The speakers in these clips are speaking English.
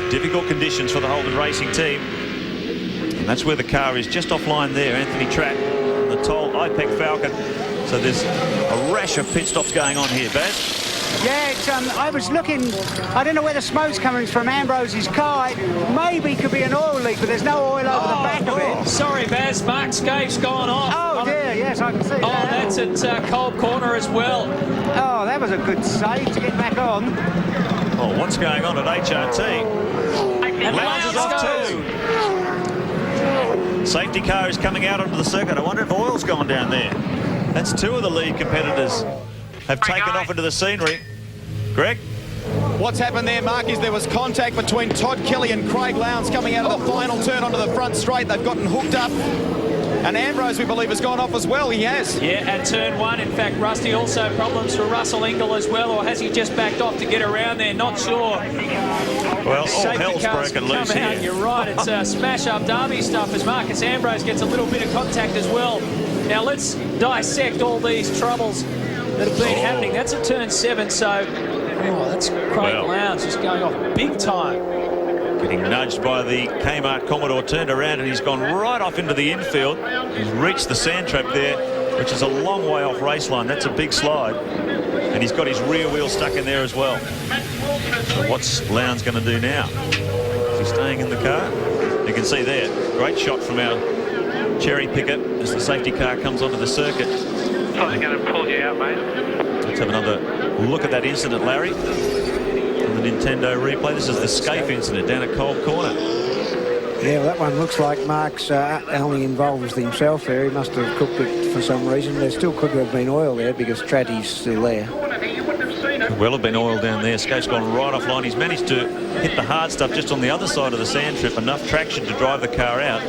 Difficult conditions for the Holden Racing team. And that's where the car is, just offline there. Anthony Tratt, the Toll IPEC Falcon. So there's a rash of pit stops going on here, Baz. Yeah, it's, I was looking, I don't know where the smoke's coming from Ambrose's car. It maybe could be an oil leak, but there's no oil over the back of it. Sorry, Baz, Mark Scape's gone off. Oh dear, yes, I can see that. Oh, that's at Cold Corner as well. Oh, that was a good save to get back on. Oh, what's going on at HRT? And Lowndes is off too. Safety car is coming out onto the circuit. I wonder if oil's gone down there. That's two of the lead competitors have taken off into the scenery. Greg? What's happened there, Mark, is there was contact between Todd Kelly and Craig Lowndes coming out of the final turn onto the front straight. They've gotten hooked up. And Ambrose, we believe, has gone off as well. He has. Yeah, at turn one. In fact, Rusty, also problems for Russell Ingall as well. Or has he just backed off to get around there? Not sure. Well, all hell's broken loose here. You're right. It's smash-up derby stuff as Marcus Ambrose gets a little bit of contact as well. Now, let's dissect all these troubles that have been happening. That's at turn 7, so that's Craig Lowndes just going off big time. Getting nudged by the Kmart Commodore, turned around and he's gone right off into the infield. He's reached the sand trap there, which is a long way off race line. That's a big slide. And he's got his rear wheel stuck in there as well. So what's Lowndes going to do now? Is he staying in the car? You can see there, great shot from our cherry picker as the safety car comes onto the circuit. Thought they're going to pull you out, mate. Let's have another look at that incident, Larry. On the Nintendo replay. This is the Scape incident down at Cold Corner. Yeah, well, that one looks like Mark's only involves himself there. He must have cooked it for some reason. There still could have been oil there because Tratty's still there. Well, have been oil down there. Scape's gone right offline. He's managed to hit the hard stuff just on the other side of the sand trip. Enough traction to drive the car out.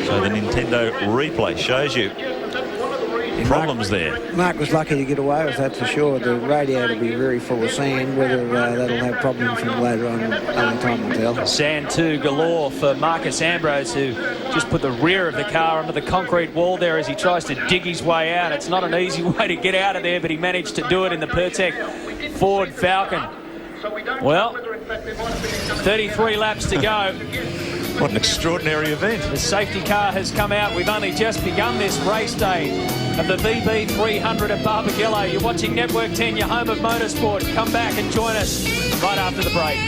So the Nintendo replay shows you problems there. Mark was lucky to get away with that for sure. The radiator will be very full of sand. Whether that'll have problems from later on, only time will tell. Sand too galore for Marcus Ambrose, who just put the rear of the car onto the concrete wall there as he tries to dig his way out. It's not an easy way to get out of there, but he managed to do it in the Pertec Ford Falcon. Well, 33 laps to go. What an extraordinary event. The safety car has come out. We've only just begun this race day of the VB 300 at Barbagallo. You're watching Network 10, your home of motorsport. Come back and join us right after the break.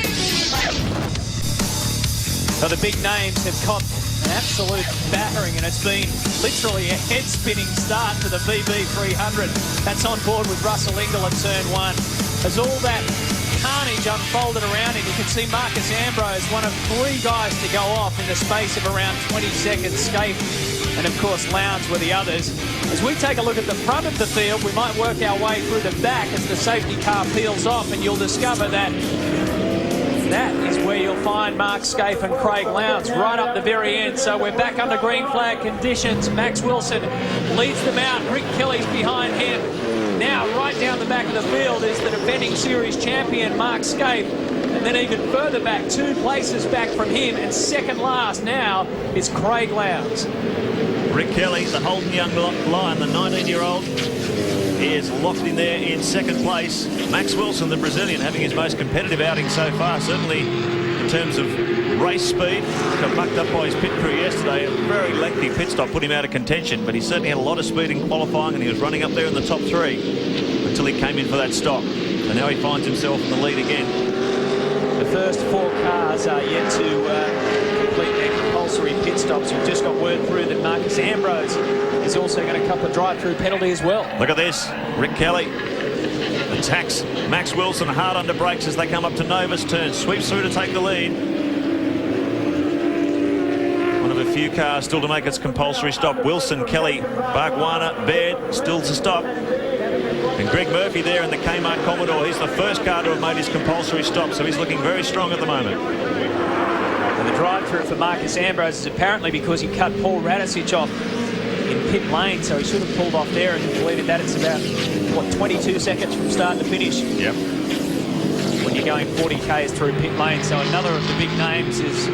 So the big names have copped an absolute battering, and it's been literally a head-spinning start to the VB 300. That's on board with Russell Ingall at turn 1. As all that carnage unfolded around him, you can see Marcus Ambrose, one of 3 guys to go off in the space of around 20 seconds. Scape and of course Lowndes were the others. As we take a look at the front of the field, we might work our way through the back as the safety car peels off, and you'll discover that that is where you'll find Mark Scape and Craig Lowndes right up the very end. So we're back under green flag conditions. Max Wilson leads them out. Rick Kelly's behind him. Now, right down the back of the field is the defending series champion, Mark Scape. And then even further back, 2 places back from him, and second last now is Craig Lowndes. Rick Kelly, the Holden young lion, the 19-year-old, is locked in there in second place. Max Wilson, the Brazilian, having his most competitive outing so far, certainly in terms of race speed. Got mucked up by his pit crew yesterday. A very lengthy pit stop put him out of contention, but he certainly had a lot of speed in qualifying, and he was running up there in the top 3 until he came in for that stop. And now he finds himself in the lead again. The first 4 cars are yet to complete their compulsory pit stops. We've just got word through that Marcus Ambrose is also going to cop a drive-through penalty as well. Look at this. Rick Kelly attacks Max Wilson hard under brakes as they come up to Nova's turn. Sweeps through to take the lead. One of a few cars still to make its compulsory stop. Wilson, Kelly, Bargwanna, Baird still to stop. And Greg Murphy there in the Kmart Commodore. He's the first car to have made his compulsory stop, so he's looking very strong at the moment. And the drive-through for Marcus Ambrose is apparently because he cut Paul Radicic off in pit lane, so he should have pulled off there and completed that. It's about, what, 22 seconds from start to finish. Yep. When you're going 40 Ks through pit lane. So another of the big names is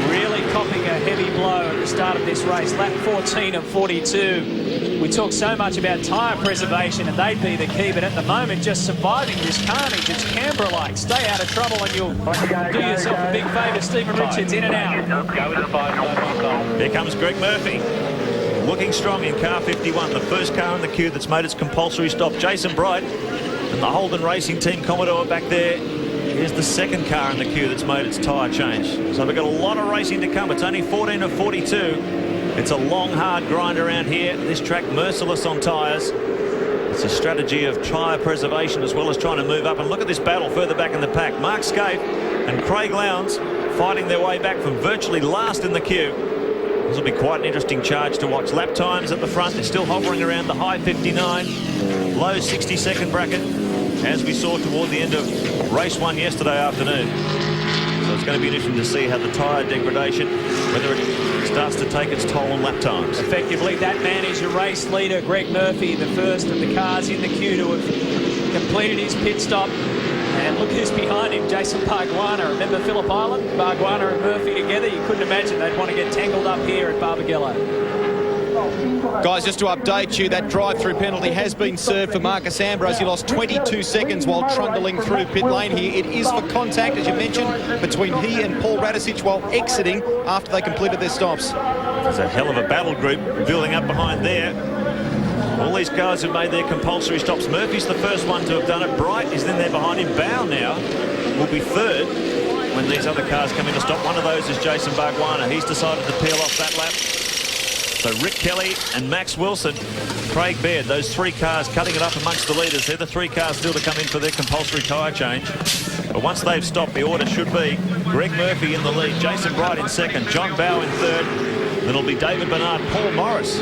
really copping a heavy blow at the start of this race. Lap 14 of 42. we talk so much about tyre preservation and they'd be the key, but at the moment, just surviving this carnage, it's Canberra-like. Stay out of trouble and you'll do yourself a big favour. Stephen Richards in and out. Go with the 5. Here comes Greg Murphy. Looking strong in car 51, the first car in the queue that's made its compulsory stop. Jason Bright and the Holden Racing Team Commodore back there. Here's the second car in the queue that's made its tyre change. So we've got a lot of racing to come. It's only 14 of 42. It's a long, hard grind around here. This track merciless on tyres. It's a strategy of tyre preservation as well as trying to move up. And look at this battle further back in the pack. Mark Scaife and Craig Lowndes fighting their way back from virtually last in the queue. This will be quite an interesting charge to watch. Lap times at the front, they're still hovering around the high 59, low 60-second bracket, as we saw toward the end of race 1 yesterday afternoon. So it's going to be interesting to see how the tyre degradation, whether it starts to take its toll on lap times. Effectively, that man is your race leader, Greg Murphy, the first of the cars in the queue to have completed his pit stop. And look who's behind him, Jason Barbagallo. Remember Phillip Island? Barbagallo and Murphy together. You couldn't imagine they'd want to get tangled up here at Barbagallo. Guys, just to update you, that drive-through penalty has been served for Marcus Ambrose. He lost 22 seconds while trundling through pit lane here. It is for contact, as you mentioned, between he and Paul Radicic while exiting after they completed their stops. There's a hell of a battle group building up behind there. All these cars have made their compulsory stops. Murphy's the first one to have done it. Bright is in there behind him. Bow now will be third when these other cars come in to stop. One of those is Jason Barbagallo. He's decided to peel off that lap. So Rick Kelly and Max Wilson, Craig Baird, those three cars cutting it up amongst the leaders. They're the three cars still to come in for their compulsory tyre change. But once they've stopped, the order should be Greg Murphy in the lead, Jason Bright in second, John Bow in third. Then it'll be David Bernard, Paul Morris.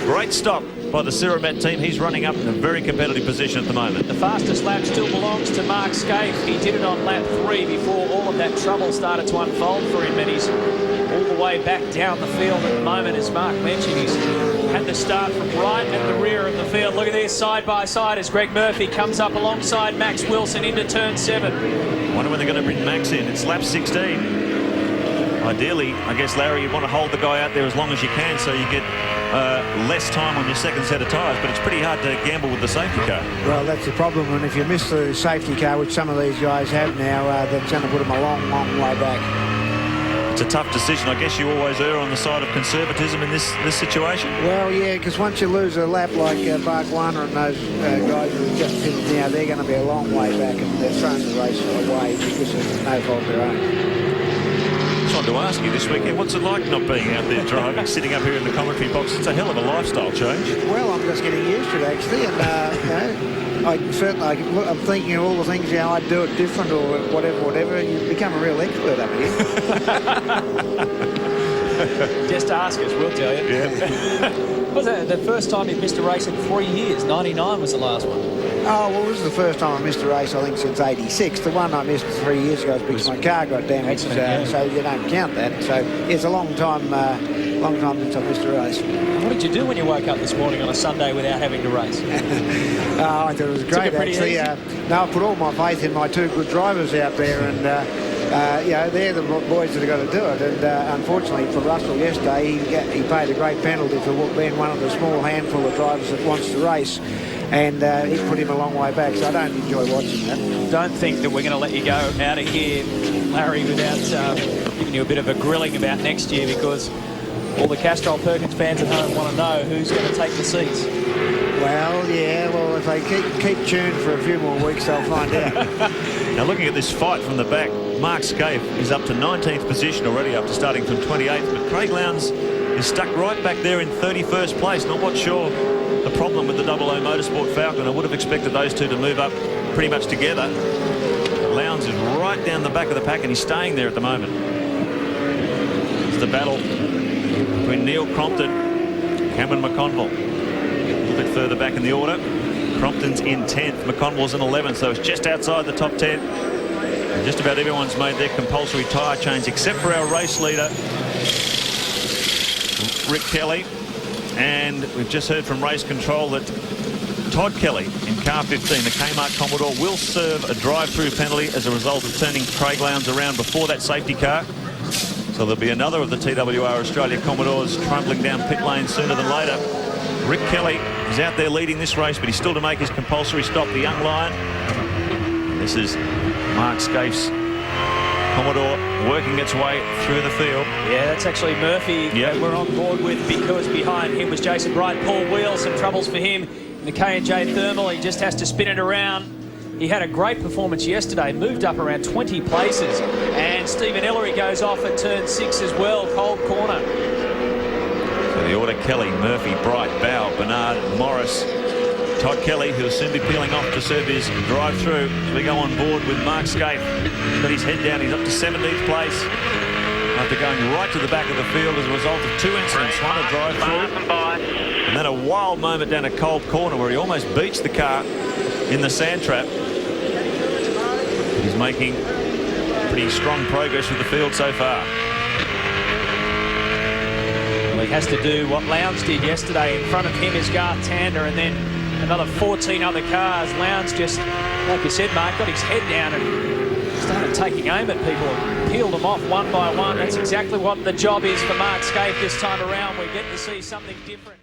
Great stop by the Ceramet team. He's running up in a very competitive position at the moment. The fastest lap still belongs to Mark Scaife. He did it on lap 3 before all of that trouble started to unfold for him, and he's all the way back down the field at the moment. As Mark mentioned, he's had the start from right at the rear of the field. Look at this side by side as Greg Murphy comes up alongside Max Wilson into turn 7. Wonder when they're going to bring Max in. It's lap 16. Ideally, I guess, Larry, you want to hold the guy out there as long as you can so you get less time on your second set of tyres, but it's pretty hard to gamble with the safety car. Well, that's the problem, and if you miss the safety car, which some of these guys have now, that's going to put them a long, long way back. It's a tough decision. I guess you always err on the side of conservatism in this situation. Well, yeah, because once you lose a lap like Barbagallo and those guys who have just finished now, they're going to be a long way back, and they're throwing the race away because of no fault of their own. I wanted to ask you this weekend, what's it like not being out there driving, sitting up here in the commentary box? It's a hell of a lifestyle change. Well, I'm just getting used to it, actually, and I'm thinking of all the things, I'd do it different or whatever. You become a real expert up here. Just ask us, we'll tell you. Yeah. Was that the first time you've missed a race in 3 years? 99 was the last one. Oh, well, this is the first time I missed a race, I think, since 86. The one I missed 3 years ago was because my car got damaged, so you don't count that. So it's a long time since I missed a race. What did you do when you woke up this morning on a Sunday without having to race? I thought it was great, actually. No, I put all my faith in my two good drivers out there, and they're the boys that have got to do it. And unfortunately for Russell yesterday, he paid a great penalty for being one of the small handful of drivers that wants to race. And he put him a long way back, so I don't enjoy watching that. Don't think that we're going to let you go out of here, Larry, without giving you a bit of a grilling about next year, because all the Castrol Perkins fans at home want to know who's going to take the seats. Well, yeah, if they keep tuned for a few more weeks, they'll find out. Now, looking at this fight from the back, Mark Scaife is up to 19th position already after starting from 28th, but Craig Lowndes is stuck right back there in 31st place. Not what's sure the problem with the 00 Motorsport Falcon. I would have expected those two to move up pretty much together. Lowndes is right down the back of the pack, and he's staying there at the moment. It's the battle between Neil Crompton and Cameron McConville. A little bit further back in the order. Crompton's in 10th, McConville's in 11th, so it's just outside the top 10. And just about everyone's made their compulsory tyre change, except for our race leader, Rick Kelly. And we've just heard from race control that Todd Kelly in car 15, the Kmart Commodore, will serve a drive-through penalty as a result of turning Craig Lowndes around before that safety car. So there'll be another of the TWR Australia Commodores trundling down pit lane sooner than later. Rick Kelly is out there leading this race, but he's still to make his compulsory stop, the young lion. This is Mark Scaife's Commodore working its way through the field. Yeah, that's actually Murphy that we're on board with, because behind him was Jason Bright. Paul Wheel, some troubles for him in the K&J Thermal. He just has to spin it around. He had a great performance yesterday, moved up around 20 places. And Stephen Ellery goes off at turn 6 as well, cold corner. So the order: Kelly, Murphy, Bright, Bow, Bernard, Morris, Todd Kelly, who'll soon be peeling off to serve his drive-through. So we go on board with Mark Scaife. Got his head down. He's up to 17th place after going right to the back of the field as a result of 2 incidents. One a drive-through, and then a wild moment down a cold corner where he almost beats the car in the sand trap. He's making pretty strong progress with the field so far. Well, he has to do what Lowndes did yesterday. In front of him is Garth Tander, and then another 14 other cars. Lowndes just, like you said, Mark, got his head down and started taking aim at people and peeled them off one by one. That's exactly what the job is for Mark Scaife this time around. We get to see something different.